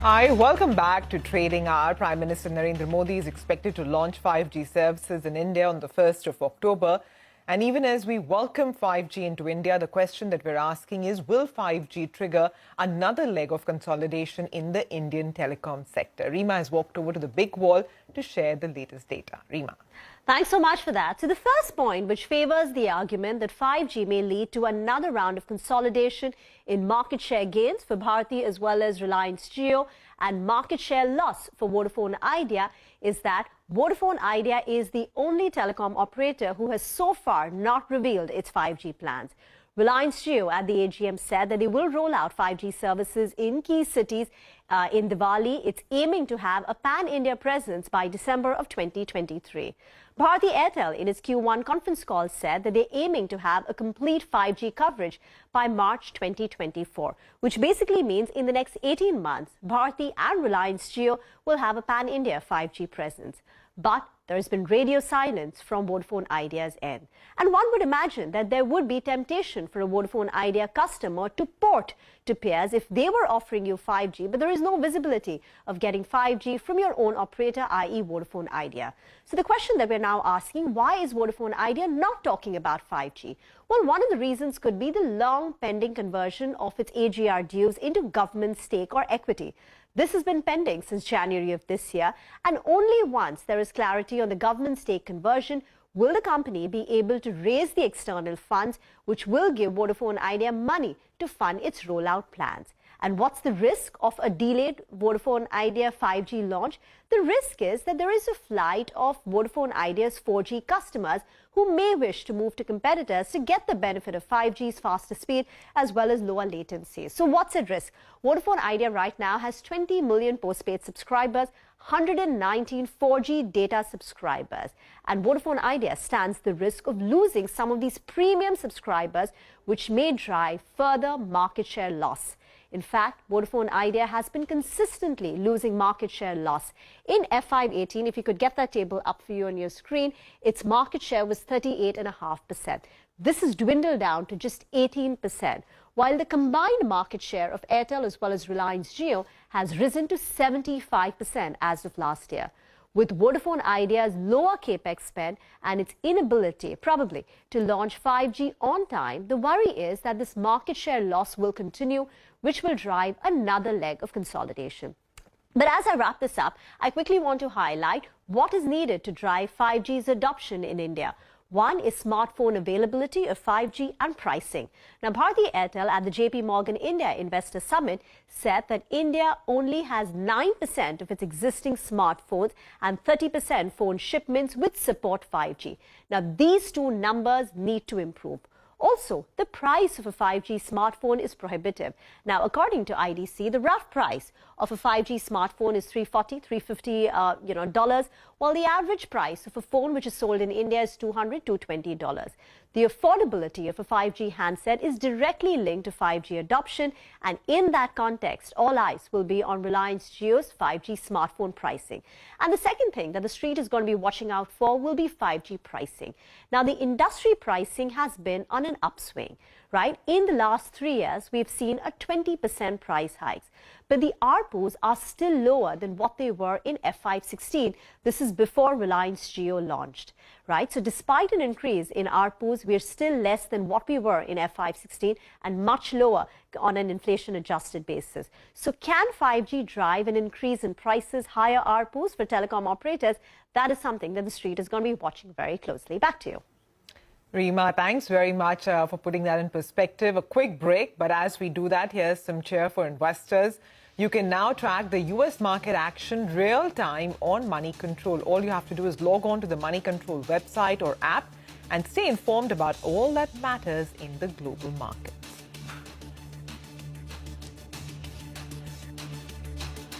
Hi, welcome back to Trading Hour. Prime Minister Narendra Modi is expected to launch 5G services in India on the 1st of October. And even as we welcome 5G into India, the question that we're asking is, will 5G trigger another leg of consolidation in the Indian telecom sector? Rima has walked over to the big wall to share the latest data. Rima. Thanks so much for that. So the first point, which favors the argument that 5G may lead to another round of consolidation in market share gains for Bharti as well as Reliance Jio and market share loss for Vodafone Idea, is that Vodafone Idea is the only telecom operator who has so far not revealed its 5G plans. Reliance Jio at the AGM said that they will roll out 5G services in key cities in Diwali. It's aiming to have a pan-India presence by December of 2023. Bharti Airtel in its Q1 conference call said that they're aiming to have a complete 5G coverage by March 2024, which basically means in the next 18 months, Bharti and Reliance Jio will have a pan-India 5G presence. But there has been radio silence from Vodafone Idea's end. And one would imagine that there would be temptation for a Vodafone Idea customer to port to peers if they were offering you 5G, but there is no visibility of getting 5G from your own operator, i.e. Vodafone Idea. So the question that we're now asking, why is Vodafone Idea not talking about 5G? Well, one of the reasons could be the long pending conversion of its AGR dues into government stake or equity. This has been pending since January of this year, and only once there is clarity on the government stake conversion will the company be able to raise the external funds which will give Vodafone Idea money to fund its rollout plans. And what's the risk of a delayed Vodafone Idea 5G launch? The risk is that there is a flight of Vodafone Idea's 4G customers who may wish to move to competitors to get the benefit of 5G's faster speed as well as lower latency. So what's at risk? Vodafone Idea right now has 20 million postpaid subscribers, 119 4G data subscribers. And Vodafone Idea stands the risk of losing some of these premium subscribers, which may drive further market share loss. In fact, Vodafone Idea has been consistently losing market share loss. In FY18, if you could get that table up for you on your screen, its market share was 38.5%. This has dwindled down to just 18%, while the combined market share of Airtel as well as Reliance Jio has risen to 75% as of last year. With Vodafone Idea's lower capex spend and its inability, probably, to launch 5G on time, the worry is that this market share loss will continue, which will drive another leg of consolidation. But as I wrap this up, I quickly want to highlight what is needed to drive 5G's adoption in India. One is smartphone availability of 5G and pricing. Now, Bharti Airtel at the JP Morgan India Investor Summit said that India only has 9% of its existing smartphones and 30% phone shipments which support 5G. Now, these two numbers need to improve. Also, the price of a 5G smartphone is prohibitive. Now, according to IDC, the rough price of a 5G smartphone is $340, $350 while the average price of a phone which is sold in India is $200 to $220. The affordability of a 5G handset is directly linked to 5G adoption, and in that context, all eyes will be on Reliance Jio's 5G smartphone pricing. And the second thing that the street is going to be watching out for will be 5G pricing. Now, the industry pricing has been on an upswing, right? In the last 3 years, we've seen a 20% price hikes, but the ARPUs are still lower than what they were in FY16. This is before Reliance Jio launched, right? So despite an increase in ARPUs, we're still less than what we were in FY16 and much lower on an inflation-adjusted basis. So can 5G drive an increase in prices, higher ARPUs for telecom operators? That is something that the street is going to be watching very closely. Back to you. Rima, thanks very much for putting that in perspective. A quick break, but as we do that, here's some cheer for investors. You can now track the US market action real time on Money Control. All you have to do is log on to the Money Control website or app and stay informed about all that matters in the global market.